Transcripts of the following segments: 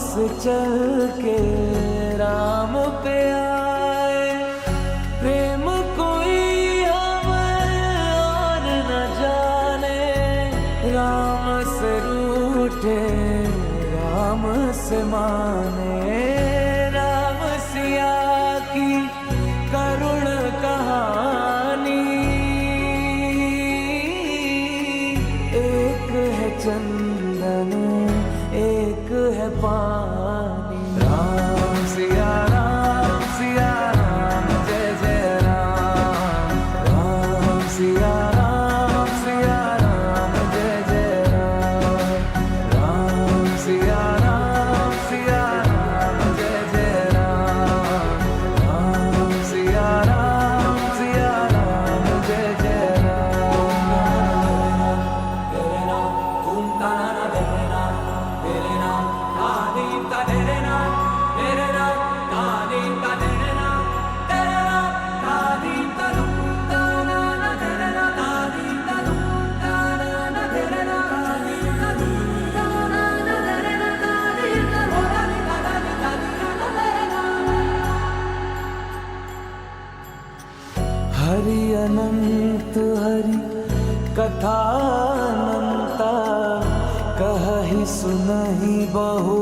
पास चल के राम पे आए। प्रेम कोई हमें और न जाने, राम से रूठे राम से माने। राम सिया की करुण कहानी, एक है चंदन एक है पानी। राम सिया राम जय जय राम। राम सिया राम जय जय राम। राम सिया राम जय जय राम। राम सिया राम जय जय राम। तेरे नाम तुम ताना तेरे नाम, तेरे नाम आदि का तेरे नाम, तेरे नाम आदि का तेरे नाम, तेरे नाम आदि का तुम ताना तेरे नाम, आदि का तुम ताना तेरे नाम, आदि का तुम ताना तेरे नाम, आदि का तेरे नाम। हरि अनंत हरि कथा अनंता, कहि सुनहि बहु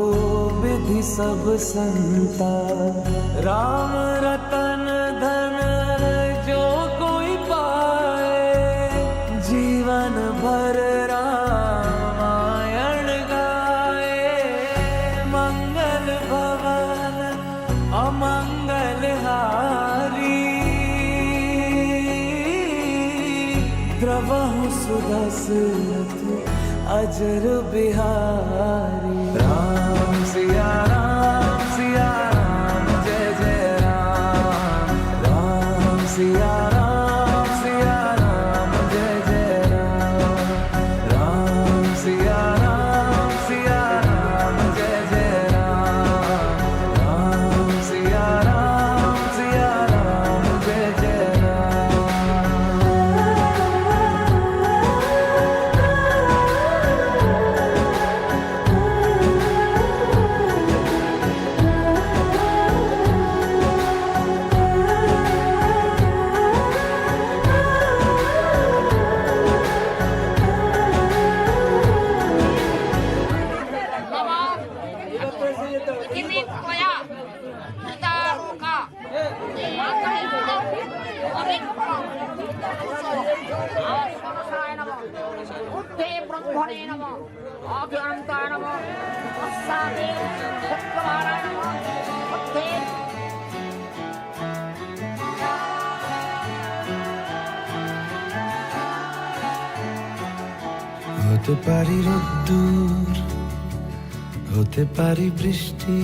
विधि सब संता। राम रतन धन जो कोई पाए, जीवन भर रामायण गाए। मंगल भवन अमंगल हारी, द्रवहु सुदशरथ अजर बिहारी। राम सिया राम जय जय राम। राम सिया राम जय जय राम। राम सिया राम जय जय राम। राम सिया राम जय जय राम। ब्रह्मणे नमः, आद्यन्ताय नमः, अस्सादे भगवानाय नमः। হতে পারি রোদ্দুর, হতে পারি বৃষ্টি,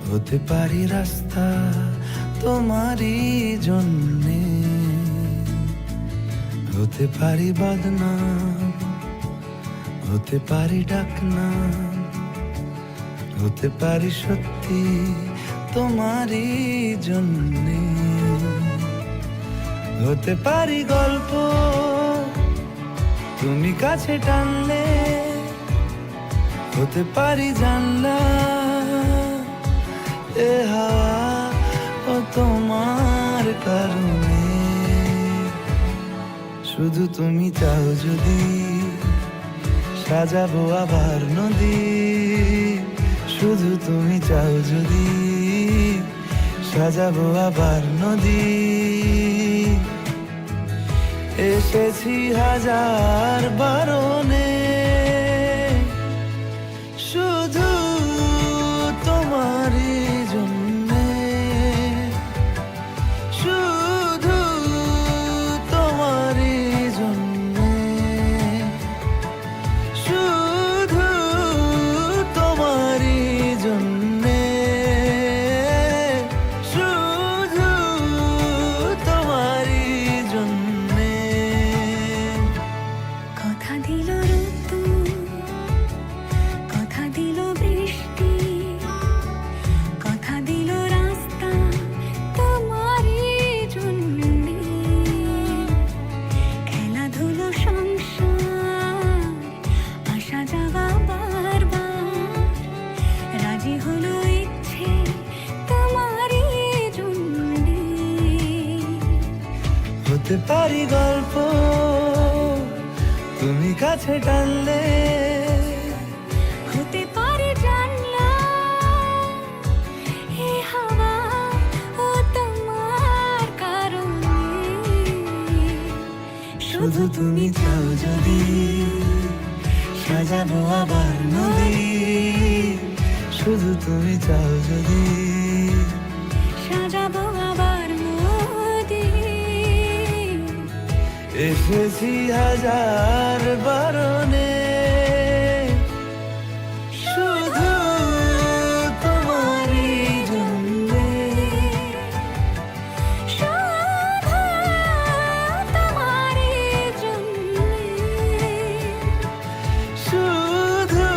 হতে পারি রাস্তা তোমারই জন্যে। হতে পারি বদনাম, হতে পারি ডাকনাম, হতে পারি সত্যি তোমারই জন্যে। হতে পারি গল্প তুমি কাছে টানলে, হতে পারি জানলা এ হাওয়া ও তোমার কারণে। শুধু তুমি চাও যদি সাজাবো আবার নদী। শুধু তুমি চাও যদি সাজাবো আবার নদী। এসেছি হাজার বারণে, শুধু তোমারই জন্যে। শুধু তোমারই জন্যে, শুধু তোমারই জন্যে, শুধু তোমারই জন্যে। কথা দিল হতে পারি গল্প তুমি কাছে টানলে, হতে পারে জানলা হে হাওয়া ও তোমার কারণে। শুধু তুমি চাও যদি সাজাবো আবার নদী, শুধু তুমি চাও যদি সাজাবো আবার নদী। এসেছি হাজার বারণে, শুধু তোমারই জন্যে, শুধু তোমারই জন্যে। শুধু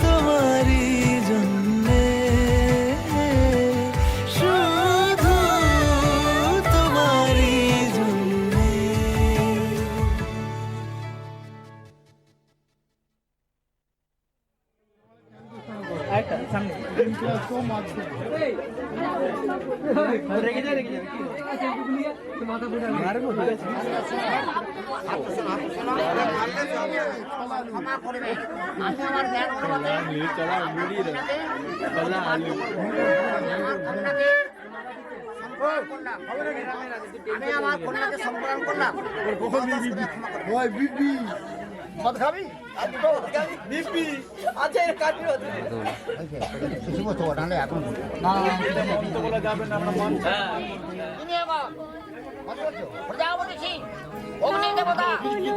তোমারই জন্যে, শুধু তোমারই জন্যে। ক্ষমা করবে, আমি আমার জ্ঞান অনুমতে আমি আমার কন্যাকে সম্প্রদান করলাম। মদ খাবি? তুমি এবার প্রজাপতি সিং, অগ্নি দেবতা,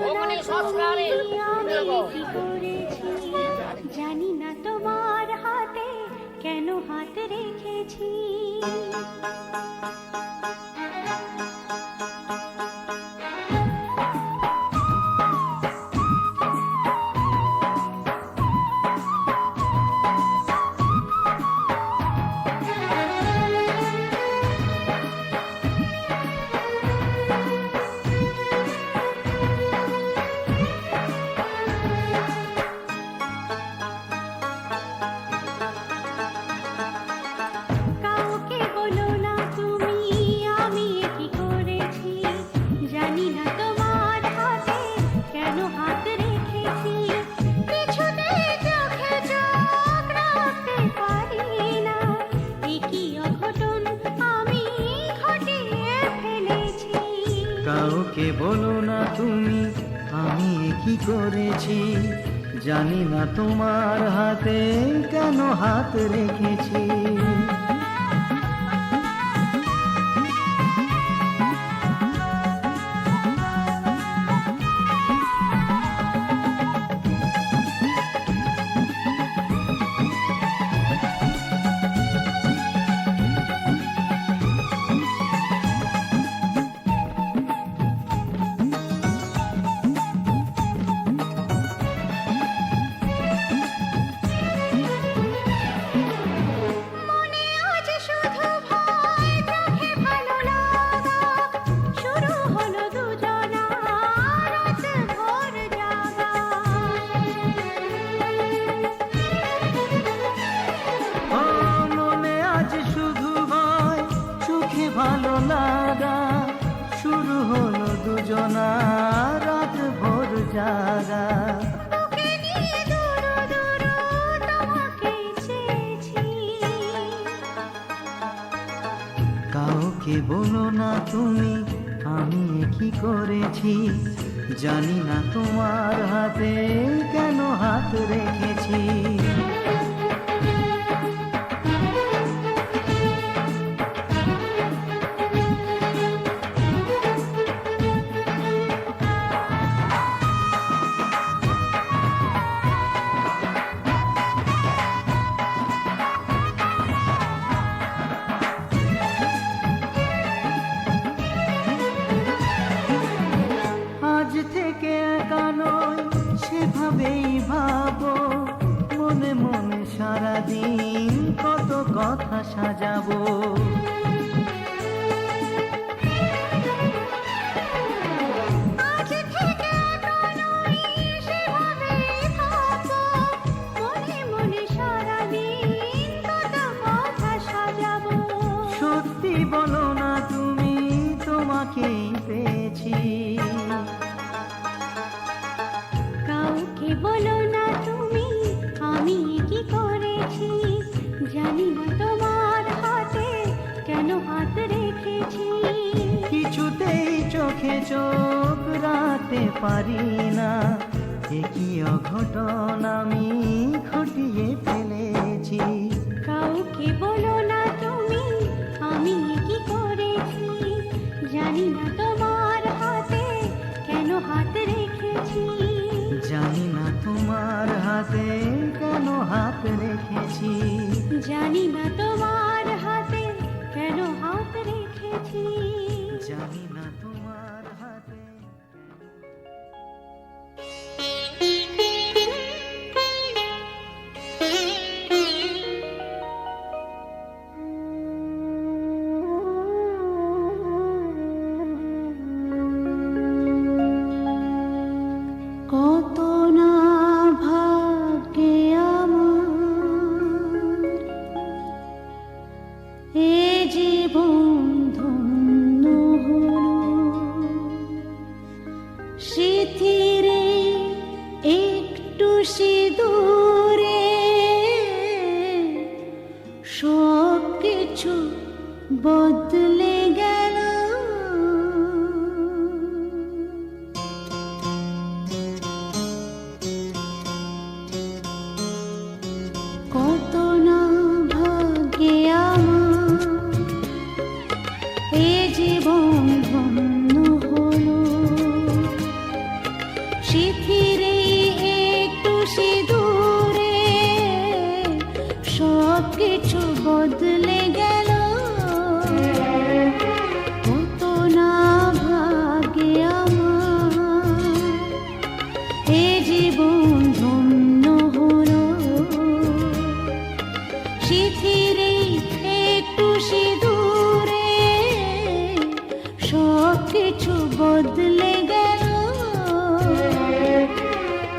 অগ্নি সংস্কারে আমি কি করেছি জানি না, তোমার হাতে কেন হাত রেখেছি। কাউকে বলো না তুমি আমি কি করেছি, জানি না তোমার হাতে কেন হাত রেখেছি। কিছুতে চোখে চোখ রাখতে পারি না, একই অঘটন আমি ঘটিয়ে ফেলেছি। কাউকে বলো না তুমি আমি কি করেছি, জানি না তোমার হাতে কেন হাত রেখেছি। মনে আজ শুধু ভয়, চোখে ভালো লাগা, শুরু হলো দুজনা রাত ভোর জাগা। ও মনে আজ শুধু ভয়, চোখে ভালো লাগা, শুরু হলো দুজনা রাত ভোর জাগা। তোকে নিয়ে দূর দূর তোমাকে চেয়েছি। কাউকে বলো না তুমি আমি কি করেছি, জানি না তোমার হাতে কেন হাত রেখেছি। আজ থেকে একা নয় সেভাবেই ভাবো, মনে মনে সারাদিন কত কথা সাজাবো। আজ থেকে একা নই সেভাবে ভাবো, মনে মনে সারাদিন কত কথা সাজাবো। সত্যি বলো না তুমি তোমাকেই পারি না, একই অঘটন আমি ঘটিয়ে ফেলেছি। কাউকে বলো না তুমি আমি কি করেছি, জানি না তোমার হাতে কেন হাত রেখেছি। জানি না তোমার হাতে কেন হাত রেখেছি। জানি না তোমার হাতে কেন হাত রেখেছি। জানি না তোমার হাতে। কত না ভাগ্যে আমার এ জীবন ধন্য হলো, স্মৃতিরে একটু সিঁদুরে সব কিছু বদলে গেল। কত না ভাগ্যে আমার এ জীবন ধন্য হলো, স্মৃতিরে একটু সিঁদুরে সব কিছু বদলে গেল। কত না ভাগ্যে আমার এ জীবন ধন্য হলো, স্মৃতিরে একটু সিঁদুরে সব কিছু বদলে গেল।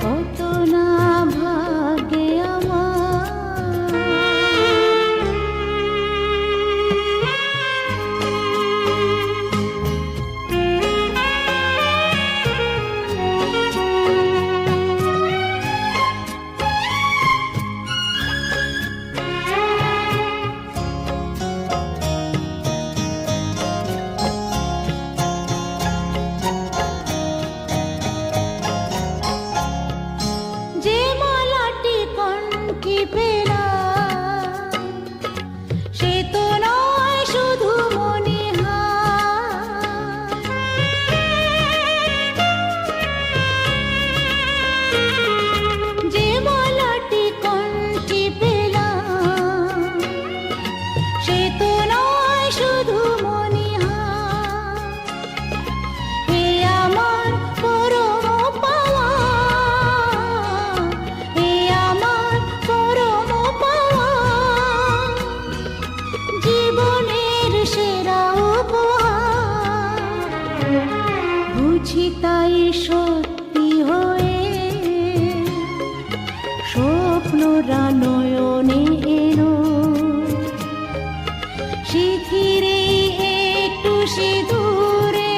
কত না ভাগ্যে যে মালাটি কণ্ঠে পেলাম সে তো নয় শুধু মনে হয়। যে মালাটি কণ্ঠে পেলাম সে তো নয় শুধু মনে হয়। এ আমার পরম পাওয়া, এ আমার পরম পাওয়া, জীবনের সেরা উপহার। বুঝি তাই সত্যি হয়ে স্বপ্নরা নয়নে এলো, স্মৃতিরে একটু সিঁদুরে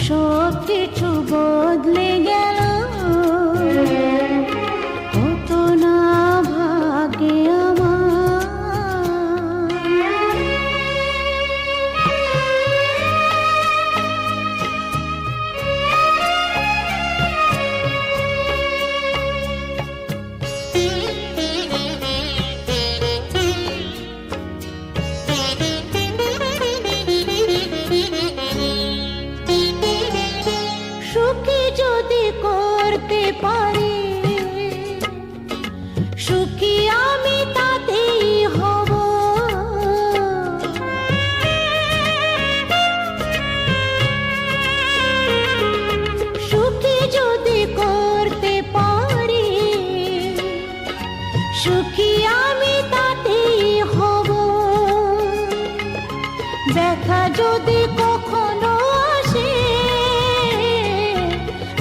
সব কিছু বদলে গেল। কত না ভাগ্যে সুখী যদি করতে পারি, সুখী আমি তাতেই হব। সুখী যদি করতে পারি, সুখী আমি তাতেই হব। ব্যথা যদি কখনো আসে,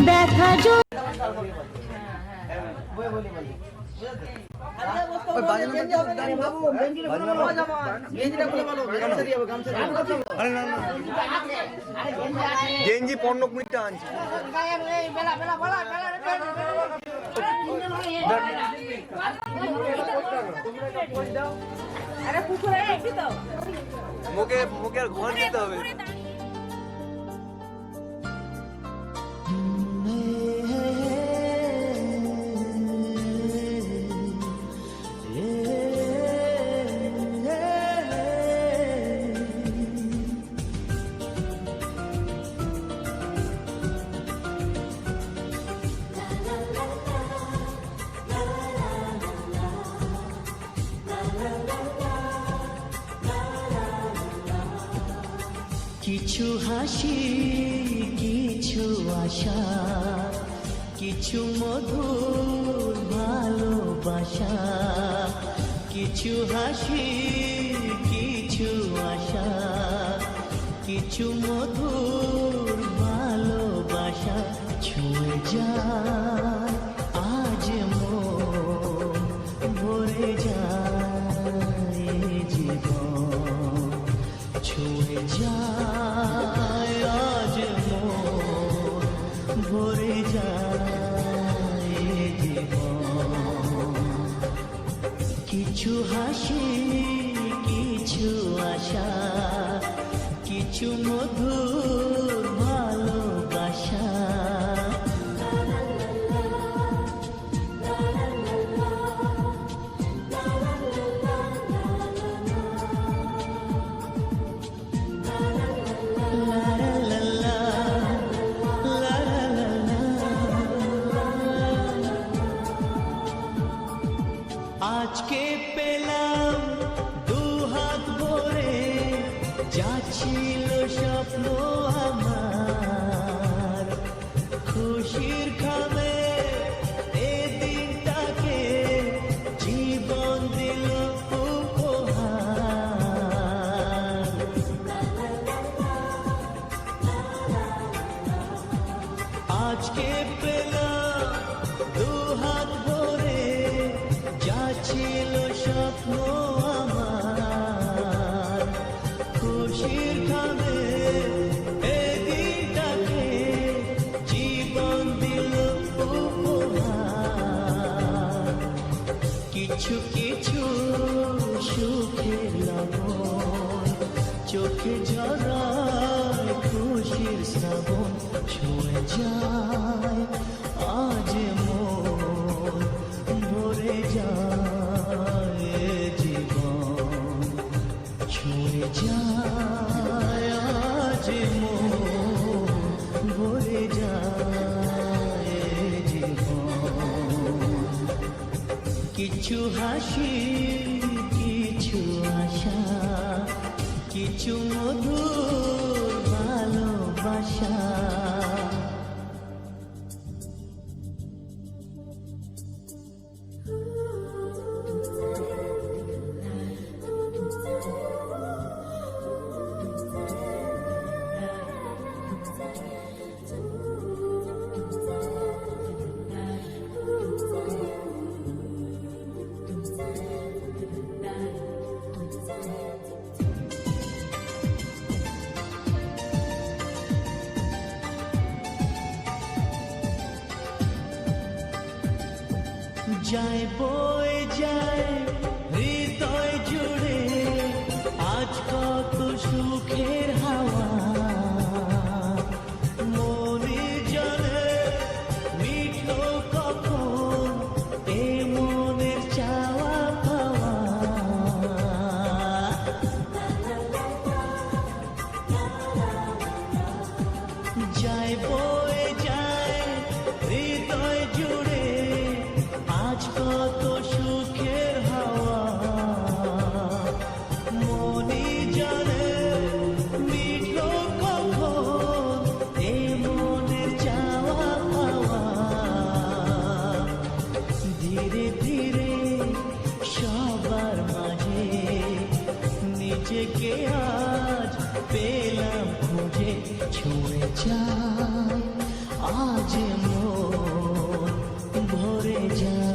ব্যথা যদি গেঞ্জি 15-20টা আনছি। মুখে আর ঘর যেতে হবে। কিছু হাসি কিছু আশা কিছু মধুর ভালোবাসা কিছু হাসি কিছু আশা কিছু মধুর ভালোবাসা ছুঁয়ে যায় আজ মন ভরে যায় জীবন ছুঁয়ে যায় আজ মন ভরে যায় জীবন কিছু হাসি কিছু আশা কিছু মধুর ভালোবাসা আজকে পেলাম দুহাত ভরে যাচ্ছিল স্বপ্ন আমার খুশির খামে এ দিনটাকে জীবন দিল উপহার আজকে পেলাম দুহাত ভরে ছিল স্বপ্ন আমার খুশির খাবে এদিনটাকে জীবন দিল উপহার কিছু কিছু সুখের লবণ চোখে ঝরায় খুশির শ্রাবণ ছুঁয়ে যায় আজ মন ভরে যায় জীবন ছুঁয়ে যায় আজ মন ভরে যায় জীবন কিছু হাসি কিছু আশা কিছু মধুর ভালোবাসা যায় বয়ে যায় হৃদয় জুড়ে আজ কত সুখের হাওয়া মনে জলে মিঠো কখন এ মনের চাওয়া পাওয়া যায় বয়ে যায় হৃদয় জুড়ে আজ কত সুখের হাওয়া মনে জানে মিঠো কখন এ মনের চাওয়া পাওয়া ধীরে ধীরে সবার মাঝে নিজেকে আজ পেলাম খুঁজে ছুঁয়ে যায় আজ মন ভরে যায়